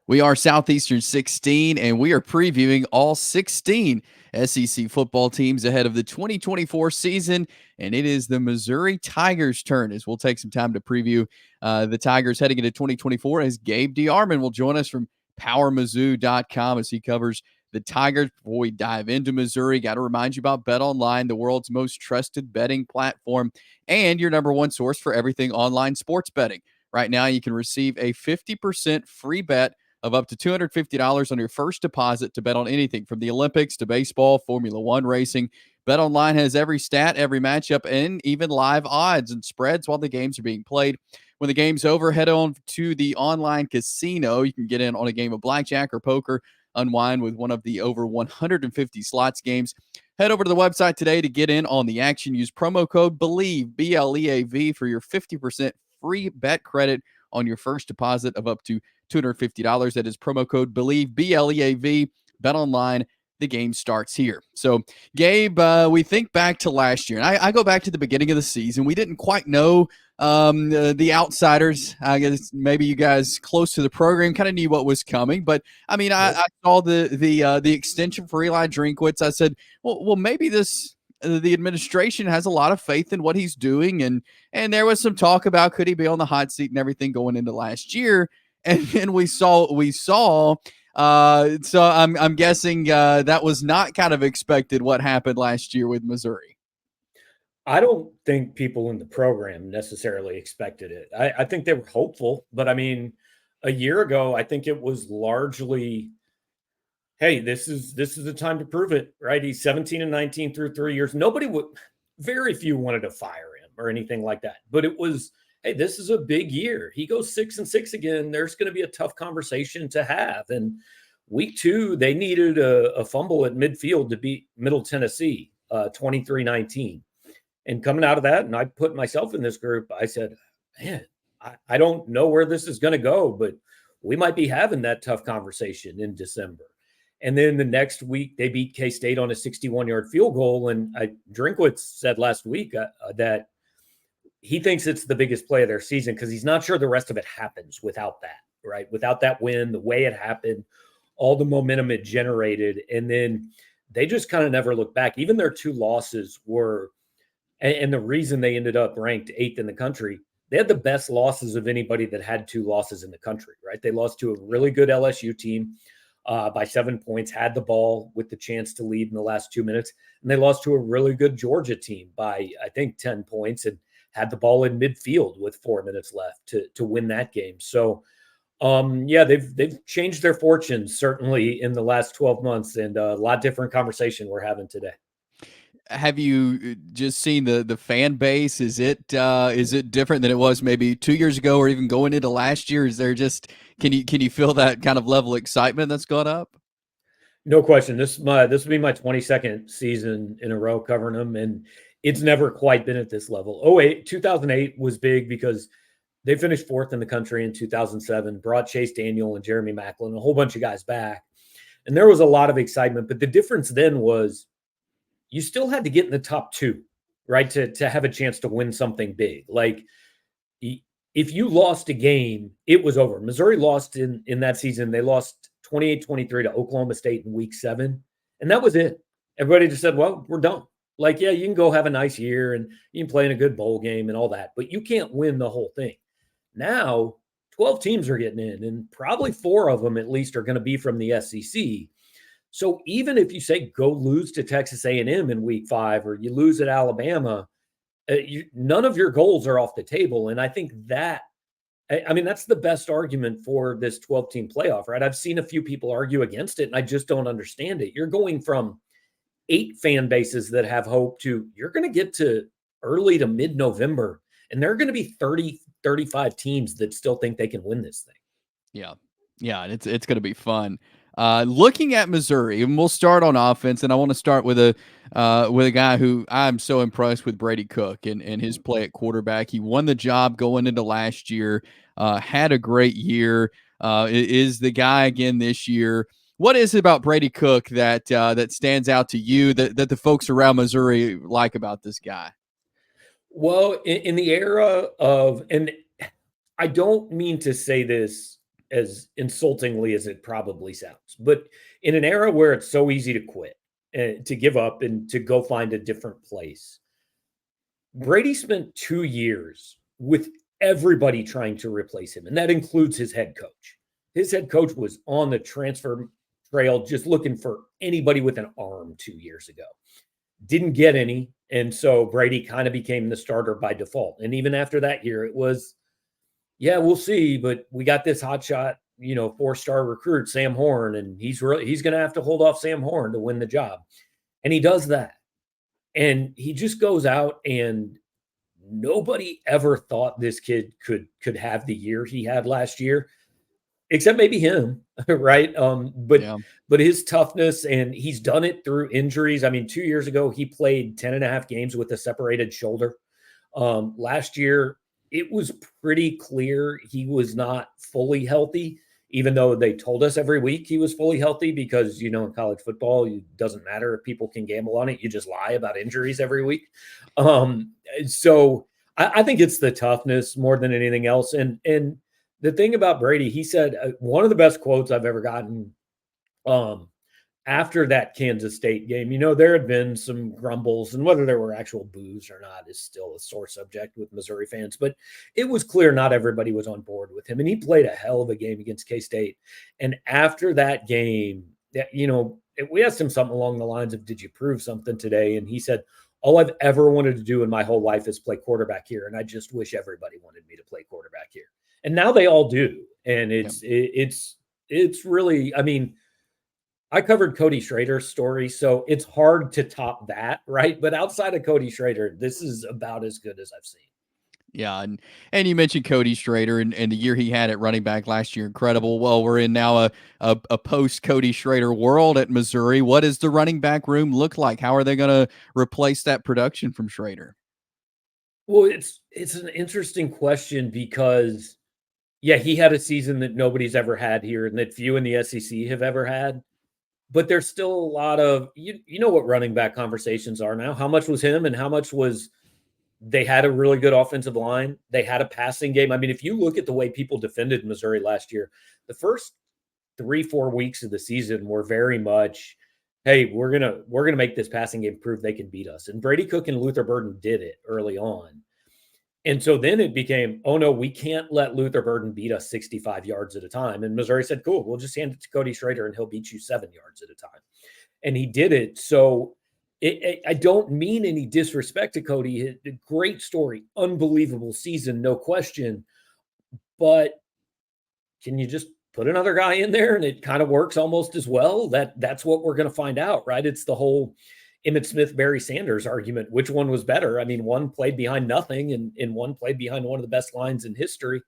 We are Southeastern 16, and we are previewing all 16 SEC football teams ahead of the 2024 season. And it is the Missouri Tigers' turn as we'll take some time to preview the Tigers heading into 2024. As Gabe DeArmond will join us from PowerMizzou.com as he covers the Tigers. Before we dive into Missouri, got to remind you about Bet Online, the world's most trusted betting platform and your number one source for everything online sports betting. Right now, you can receive a 50% free bet of up to $250 on your first deposit to bet on anything from the Olympics to baseball, Formula One racing. BetOnline has every stat, every matchup, and even live odds and spreads while the games are being played. When the game's over, head on to the online casino. You can get in on a game of blackjack or poker, unwind with one of the over 150 slots games. Head over to the website today to get in on the action. Use promo code BELIEVE, BLEAV, for your 50% free bet credit on your first deposit of up to $250. That is promo code BELIEVE, BLEAV. Bet Online. The game starts here. So, Gabe, we think back to last year, and I go back to the beginning of the season. We didn't quite know the outsiders. I guess maybe you guys close to the program kind of knew what was coming, but I mean, I saw the extension for Eli Drinkwitz. I said, well, maybe this the administration has a lot of faith in what he's doing, and there was some talk about could he be on the hot seat and everything going into last year, and then we saw. So I'm guessing that was not kind of expected what happened last year with Missouri. I don't think people in the program necessarily expected it. I think they were hopeful, but I mean, a year ago, I think it was largely, hey, this is the time to prove it, right? He's 17-19 through 3 years. Very few wanted to fire him or anything like that. But it was, hey, this is a big year. He goes 6-6 again. There's going to be a tough conversation to have. And week 2, they needed a fumble at midfield to beat Middle Tennessee, 23-19. And coming out of that, and I put myself in this group, I said, man, I don't know where this is going to go, but we might be having that tough conversation in December. And then the next week, they beat K-State on a 61-yard field goal. And Drinkwitz said last week that he thinks it's the biggest play of their season because he's not sure the rest of it happens without that, right? Without that win, the way it happened, all the momentum it generated. And then they just kind of never looked back. Even their 2 losses were, and the reason they ended up ranked 8th in the country, they had the best losses of anybody that had 2 losses in the country, right? They lost to a really good LSU team by 7 points, had the ball with the chance to lead in the last 2 minutes. And they lost to a really good Georgia team by, I think, 10 points and had the ball in midfield with 4 minutes left to win that game. So, they've changed their fortunes certainly in the last 12 months, and a lot different conversation we're having today. Have you just seen the fan base? Is it different than it was maybe 2 years ago or even going into last year? Is there just can you feel that kind of level of excitement that's gone up? No question. This will be my 22nd season in a row covering them, and it's never quite been at this level. 2008 was big because they finished 4th in the country in 2007, brought Chase Daniel and Jeremy Maclin, a whole bunch of guys back. And there was a lot of excitement. But the difference then was you still had to get in the top 2, right, to have a chance to win something big. Like, if you lost a game, it was over. Missouri lost in that season. They lost 28-23 to Oklahoma State in week 7. And that was it. Everybody just said, well, we're done. Like, yeah, you can go have a nice year and you can play in a good bowl game and all that, but you can't win the whole thing. Now, 12 teams are getting in, and probably 4 of them at least are going to be from the SEC. So even if you say go lose to Texas A&M in week 5 or you lose at Alabama, none of your goals are off the table. And I think that's the best argument for this 12-team playoff, right? I've seen a few people argue against it, and I just don't understand it. You're going from 8 fan bases that have hope to you're going to get to early to mid-November, and there are going to be 30, 35 teams that still think they can win this thing. Yeah, and it's going to be fun. Looking at Missouri, and we'll start on offense, and I want to start with a guy who I'm so impressed with, Brady Cook, and his play at quarterback. He won the job going into last year, had a great year, is the guy again this year. What is it about Brady Cook that stands out to you that the folks around Missouri like about this guy? Well, in the era of, and I don't mean to say this as insultingly as it probably sounds. But in an era where it's so easy to quit and to give up and to go find a different place, Brady spent 2 years with everybody trying to replace him, and that includes his head coach. His head coach was on the transfer trail just looking for anybody with an arm 2 years ago. Didn't get any, and so Brady kind of became the starter by default. And even after that year, it was, yeah, we'll see, but we got this hotshot, 4-star recruit, Sam Horn, and he's going to have to hold off Sam Horn to win the job. And he does that. And he just goes out, and nobody ever thought this kid could have the year he had last year, except maybe him, right? But his toughness, and he's done it through injuries. I mean, 2 years ago, he played 10 and a half games with a separated shoulder. Last year, it was pretty clear he was not fully healthy, even though they told us every week he was fully healthy because, in college football, it doesn't matter if people can gamble on it. You just lie about injuries every week. So I think it's the toughness more than anything else. And the thing about Brady, he said one of the best quotes I've ever gotten after that Kansas State game. There had been some grumbles, and whether there were actual boos or not is still a sore subject with Missouri fans. But it was clear not everybody was on board with him, and he played a hell of a game against K-State. And after that game, we asked him something along the lines of, did you prove something today? And he said, all I've ever wanted to do in my whole life is play quarterback here, and I just wish everybody wanted me to play quarterback here. And now they all do. And it's really, I mean, I covered Cody Schrader's story, so it's hard to top that, right? But outside of Cody Schrader, this is about as good as I've seen. Yeah, and you mentioned Cody Schrader and the year he had at running back last year, incredible. Well, we're in now a post Cody Schrader world at Missouri. What does the running back room look like? How are they going to replace that production from Schrader? Well, it's an interesting question because, yeah, he had a season that nobody's ever had here and that few in the SEC have ever had. But there's still a lot of, you know what running back conversations are now. How much was him and how much was they had a really good offensive line? They had a passing game. I mean, if you look at the way people defended Missouri last year, the first 3-4 weeks of the season were very much, hey, we're gonna make this passing game prove they can beat us. And Brady Cook and Luther Burden did it early on. And so then it became, oh no, we can't let Luther Burden beat us 65 yards at a time. And Missouri said, cool, we'll just hand it to Cody Schrader and he'll beat you 7 yards at a time. And he did it. So I don't mean any disrespect to Cody. Great story, unbelievable season, no question. But can you just put another guy in there and it kind of works almost as well? That's what we're going to find out, right? It's the whole Emmitt Smith, Barry Sanders argument. Which one was better? I mean, one played behind nothing and one played behind one of the best lines in history.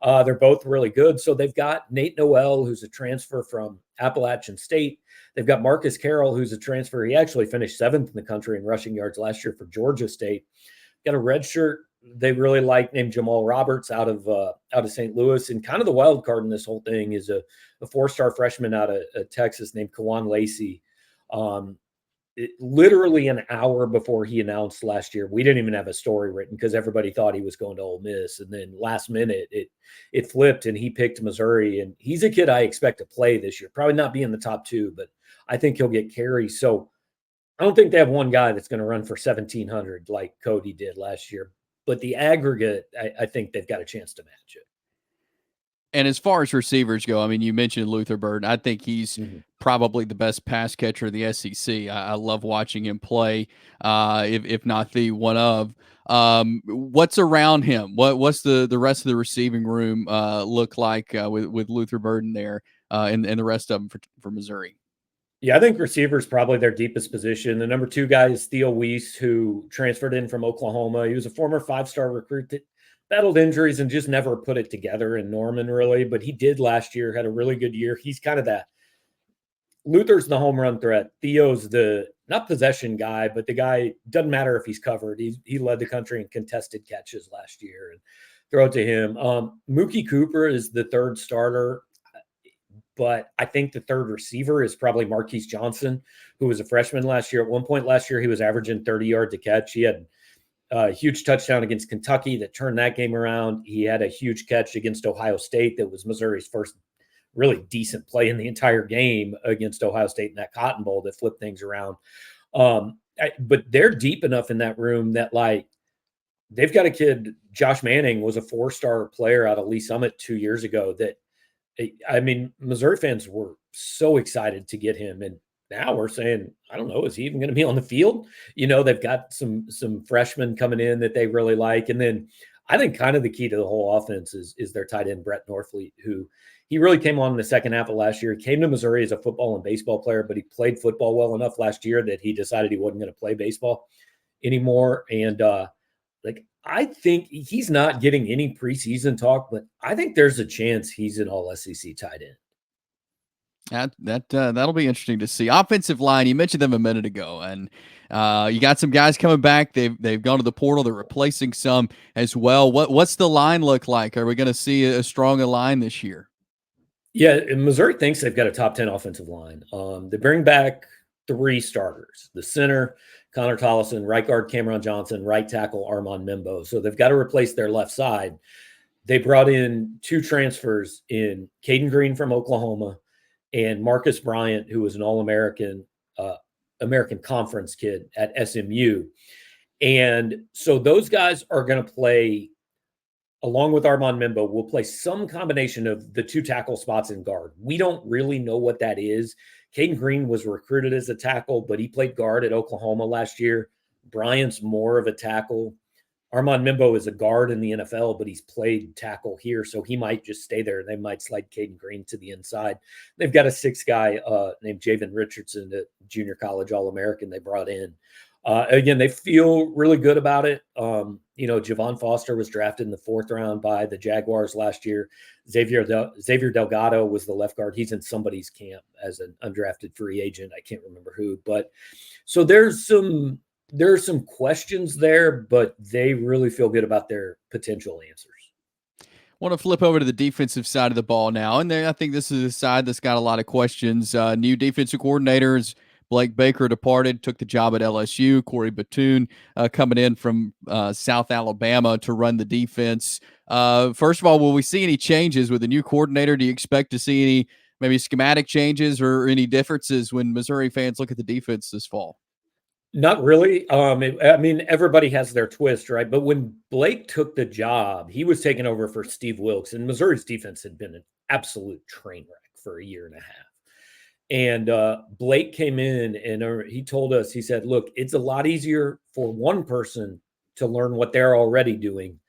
They're both really good. So they've got Nate Noel, who's a transfer from Appalachian State. They've got Marcus Carroll, who's a transfer. He actually finished 7th in the country in rushing yards last year for Georgia State. Got a red shirt they really like named Jamal Roberts out of St. Louis. And kind of the wild card in this whole thing is a 4-star freshman out of Texas named Kawan Lacey. Literally an hour before he announced last year, we didn't even have a story written because everybody thought he was going to Ole Miss. And then last minute it flipped and he picked Missouri. And he's a kid I expect to play this year. Probably not be in the top 2, but I think he'll get carries. So I don't think they have one guy that's going to run for 1,700 like Cody did last year. But the aggregate, I think they've got a chance to match it. And as far as receivers go, I mean, you mentioned Luther Burden. I think he's probably the best pass catcher of the SEC. I love watching him play, if not the one of. What's around him? What's the rest of the receiving room look like with Luther Burden there and the rest of them for Missouri? Yeah, I think receiver is probably their deepest position. The number 2 guy is Theo Weasel, who transferred in from Oklahoma. He was a former 5-star recruit that battled injuries and just never put it together in Norman, really. But he did last year, had a really good year. He's kind of that. Luther's the home run threat. Theo's the, not possession guy, but the guy, doesn't matter if he's covered. He led the country in contested catches last year. And throw it to him. Mookie Cooper is the 3rd starter. But I think the 3rd receiver is probably Marquise Johnson, who was a freshman last year. At one point last year, he was averaging 30 yards a catch. He had a huge touchdown against Kentucky that turned that game around. He had a huge catch against Ohio State that was Missouri's first really decent play in the entire game against Ohio State in that Cotton Bowl that flipped things around. But they're deep enough in that room that, like, they've got a kid, Josh Manning was a 4-star player out of Lee Summit 2 years ago that, I mean, Missouri fans were so excited to get him. And now we're saying, I don't know, is he even going to be on the field? You know, they've got some freshmen coming in that they really like. And then I think kind of the key to the whole offense is their tight end, Brett Norfleet, who he really came on in the second half of last year. He came to Missouri as a football and baseball player, but he played football well enough last year that he decided he wasn't going to play baseball anymore. And like, I think he's not getting any preseason talk, but I think there's a chance he's an all SEC tight end. That'll be interesting to see. Offensive line, you mentioned them a minute ago, and you got some guys coming back. They've gone to the portal. They're replacing some as well. What's the line look like? Are we going to see a stronger line this year? Yeah, Missouri thinks they've got a top 10 offensive line. They bring back 3 starters: the center, Connor Tollison; right guard, Cameron Johnson; right tackle, Armand Mimbo. So they've got to replace their left side. They brought in 2 transfers in Cayden Green from Oklahoma and Marcus Bryant, who was an All-American, American Conference kid at SMU. And so those guys are going to play, along with Armand Mimbo, will play some combination of the 2 tackle spots in guard. We don't really know what that is. Cayden Green was recruited as a tackle, but he played guard at Oklahoma last year. Bryant's more of a tackle. Armand Mimbo is a guard in the NFL, but he's played tackle here, so he might just stay there. They might slide Cayden Green to the inside. They've got a 6th guy named Javen Richardson, a junior college All-American they brought in. Again, they feel really good about it. You know, Javon Foster was drafted in the 4th round by the Jaguars last year. Xavier Delgado was the left guard. He's in somebody's camp as an undrafted free agent. I can't remember who, but so there's some questions there, but they really feel good about their potential answers. Want to flip over to the defensive side of the ball now, and I think this is a side that's got a lot of questions. New defensive coordinators. Blake Baker departed, took the job at LSU. Corey Batoon coming in from South Alabama to run the defense. First of all, will we see any changes with the new coordinator? Do you expect to see any maybe schematic changes or any differences when Missouri fans look at the defense this fall? Not really. I mean, everybody has their twist, right? But when Blake took the job, he was taking over for Steve Wilkes, and Missouri's defense had been an absolute train wreck for a year and a half. And Blake came in and he told us, he said, look, it's a lot easier for one person to learn what they're already doing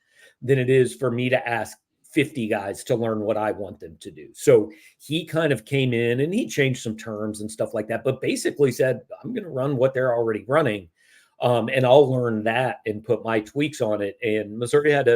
than it is for me to ask 50 guys to learn what I want them to do. So he kind of came in and he changed some terms and stuff like that, but basically said, I'm going to run what they're already running. And I'll learn that and put my tweaks on it. And Missouri had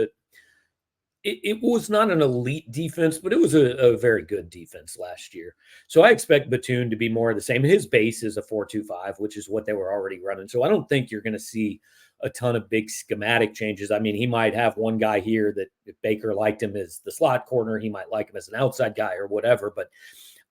it was not an elite defense, but it was a very good defense last year. So I expect Batoon to be more of the same. His base is a 4-2-5, which is what they were already running. So I don't think you're going to see a ton of big schematic changes. I mean, he might have one guy here that if Baker liked him as the slot corner, he might like him as an outside guy or whatever. But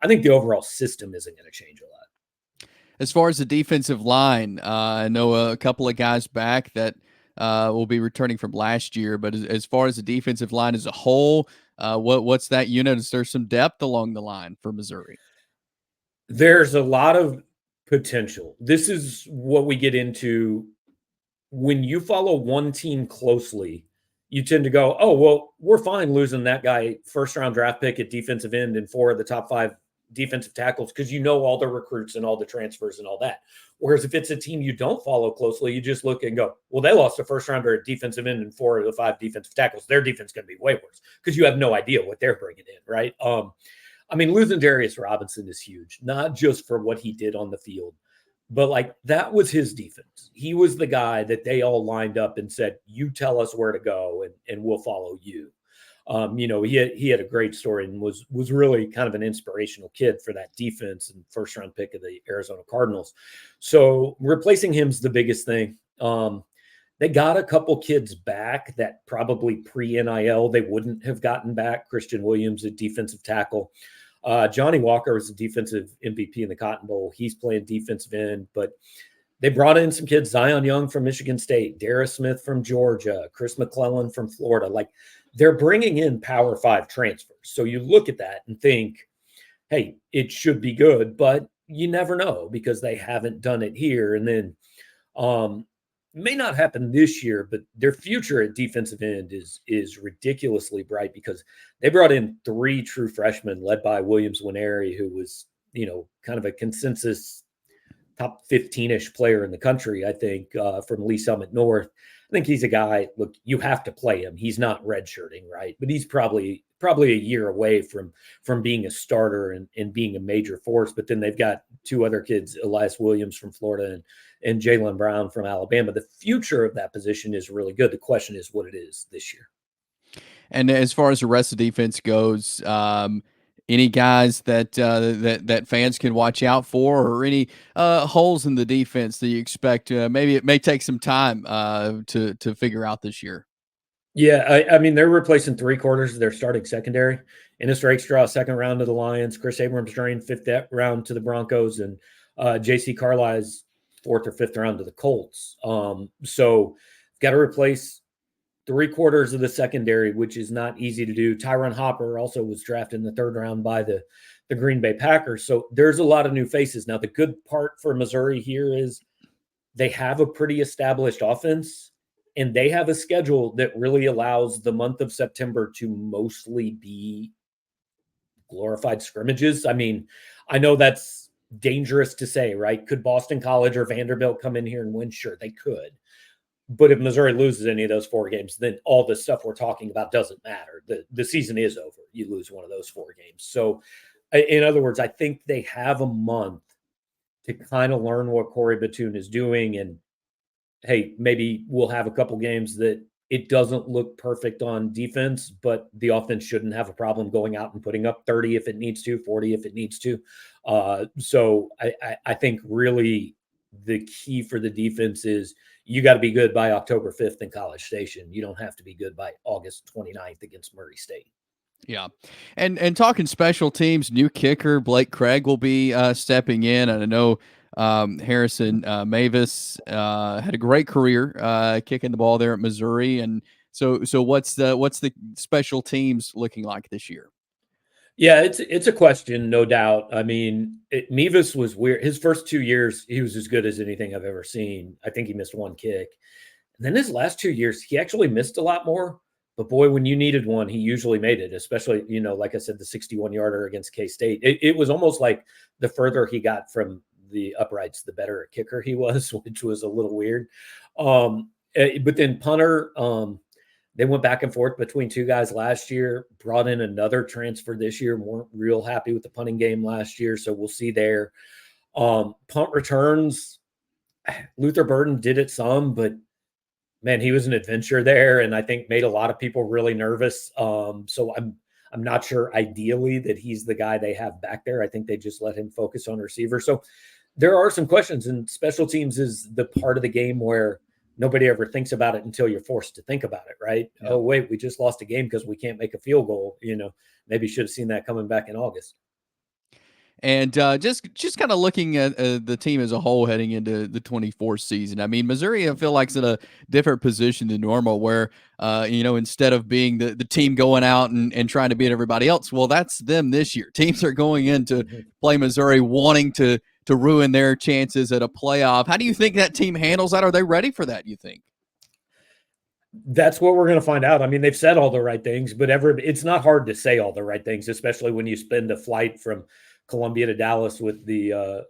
I think the overall system isn't going to change a lot. As far as the defensive line, I know a couple of guys back that will be returning from last year. But as far as the defensive line as a whole, what's that unit? Is there some depth along the line for Missouri? There's a lot of potential. This is what we get into when you follow one team closely. You tend to go, oh, well, we're fine losing that guy, 1st-round draft pick at defensive end and 4 of the top 5 defensive tackles, because you know all the recruits and all the transfers and all that. Whereas if it's a team you don't follow closely, you just look and go, well, they lost a 1st-rounder at defensive end and 4 of the 5 defensive tackles. Their defense is going to be way worse because you have no idea what they're bringing in, right? I mean, losing Darrius Robinson is huge, not just for what he did on the field, but like that was his defense. He was the guy that they all lined up and said, you tell us where to go and we'll follow you. You know, he had a great story and was really kind of an inspirational kid for that defense and 1st-round pick of the Arizona Cardinals. So replacing him's the biggest thing. They got a couple kids back that probably pre-NIL they wouldn't have gotten back. Kristian Willams, a defensive tackle. Johnny Walker was a defensive MVP in the Cotton Bowl. He's playing defensive end, but they brought in some kids, Zion Young from Michigan State, Darrius Smith from Georgia, Chris McClellan from Florida. Like, they're bringing in Power 5 transfers. So you look at that and think, hey, it should be good, but you never know because they haven't done it here. And then may not happen this year, but their future at defensive end is ridiculously bright because they brought in 3 true freshmen led by Willams, who was, kind of a consensus top 15-ish player in the country, I think, from Lee Summit North. I think he's a guy, look, you have to play him. He's not redshirting, right? But he's probably a year away from being a starter and being a major force. But then they've got 2 other kids, Elias Williams from Florida and Jalen Brown from Alabama. The future of that position is really good. The question is what it is this year. And as far as the rest of the defense goes, any guys that fans can watch out for, or any holes in the defense that you expect? Maybe it may take some time to figure out this year. Yeah, I mean, they're replacing 3/4 of their starting secondary. Ennis Rakestraw, 2nd round to the Lions. Chris Abrams-Drain, 5th round to the Broncos. And J.C. Carlisle's 4th or 5th round to the Colts. So got to replace 3/4 of the secondary, which is not easy to do. Tyron Hopper also was drafted in the 3rd round by the Green Bay Packers. So there's a lot of new faces. Now, the good part for Missouri here is they have a pretty established offense, and they have a schedule that really allows the month of September to mostly be glorified scrimmages. I mean, I know that's dangerous to say, right? Could Boston College or Vanderbilt come in here and win? Sure, they could. But if Missouri loses any of those 4 games, then all the stuff we're talking about doesn't matter. The season is over. You lose one of those 4 games. So, in other words, I think they have a month to kind of learn what Corey Batoon is doing. And, hey, maybe we'll have a couple games that it doesn't look perfect on defense, but the offense shouldn't have a problem going out and putting up 30 if it needs to, 40 if it needs to. So I think really the key for the defense is you got to be good by October 5th in College Station. You don't have to be good by August 29th against Murray State. Yeah. And talking special teams, new kicker Blake Craig will be stepping in. And I know Harrison Mavis had a great career kicking the ball there at Missouri. And so what's the special teams looking like this year? Yeah, it's a question, no doubt. I mean, Mevis was weird. His first 2 years, he was as good as anything I've ever seen. I think he missed 1 kick. And then his last 2 years, he actually missed a lot more. But boy, when you needed one, he usually made it, especially, like I said, the 61-yarder against K-State. It was almost like the further he got from the uprights, the better a kicker he was, which was a little weird. But then punter, they went back and forth between 2 guys last year, brought in another transfer this year, weren't real happy with the punting game last year, so we'll see there. Punt returns, Luther Burden did it some, but man, he was an adventure there, and I think made a lot of people really nervous. So I'm not sure ideally that he's the guy they have back there. I think they just let him focus on receiver. So there are some questions, and special teams is the part of the game where nobody ever thinks about it until you're forced to think about it, right? Yeah. Oh, wait, we just lost a game because we can't make a field goal. Maybe should have seen that coming back in August. And just kind of looking at the team as a whole heading into the 24 season. I mean, Missouri, I feel like, is in a different position than normal where, instead of being the team going out and trying to beat everybody else, well, that's them this year. Teams are going in to play Missouri wanting to ruin their chances at a playoff. How do you think that team handles that? Are they ready for that, you think? That's what we're going to find out. I mean, they've said all the right things, but it's not hard to say all the right things, especially when you spend a flight from Columbia to Dallas with the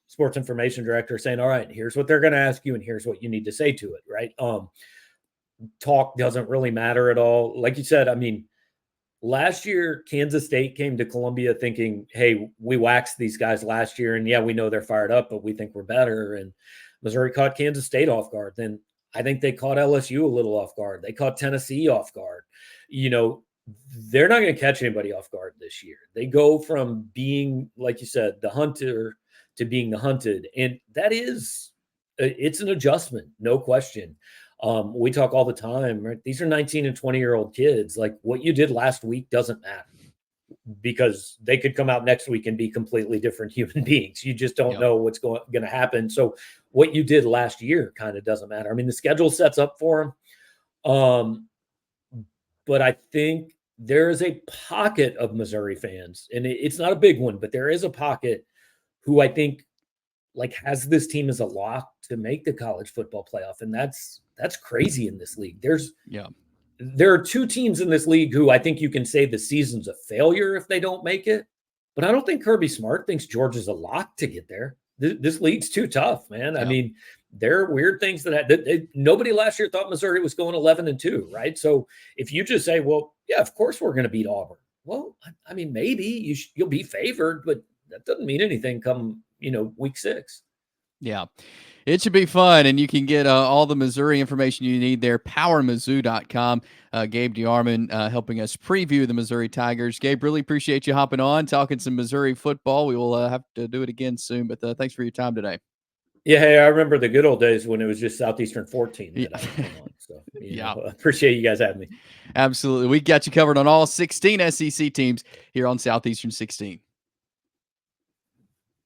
sports information director saying, all right, here's what they're going to ask you and here's what you need to say to it, right? Talk doesn't really matter at all. Like you said, I mean, last year, Kansas State came to Columbia thinking, hey, we waxed these guys last year, and yeah, we know they're fired up, but we think we're better. And Missouri caught Kansas State off guard. Then I think they caught LSU a little off guard. They caught Tennessee off guard. They're not going to catch anybody off guard this year. They go from being, like you said, the hunter to being the hunted. And it's an adjustment, no question. We talk all the time, right? These are 19 and 20-year-old kids. Like, what you did last week doesn't matter because they could come out next week and be completely different human beings. You just don't know what's going to happen. So what you did last year kind of doesn't matter. I mean, the schedule sets up for them. But I think there is a pocket of Missouri fans, and it's not a big one, but there is a pocket who I think like has this team as a lock to make the college football playoff, and that's crazy in this league. There are two teams in this league who I think you can say the season's a failure if they don't make it, but I don't think Kirby Smart thinks Georgia's a lock to get there. This league's too tough, man. I mean, there are weird things that nobody last year thought Missouri was going 11-2, right? So if you just say, well, yeah, of course we're going to beat Auburn. Well, I mean, maybe you'll be favored, but that doesn't mean anything come, week 6. Yeah, it should be fun, and you can get all the Missouri information you need there, powermizzou.com. Gabe DeArmond helping us preview the Missouri Tigers. Gabe, really appreciate you hopping on, talking some Missouri football. We will have to do it again soon, but thanks for your time today. Yeah, hey, I remember the good old days when it was just Southeastern 14 that I would come on. So, appreciate you guys having me. Absolutely. We got you covered on all 16 SEC teams here on Southeastern 16.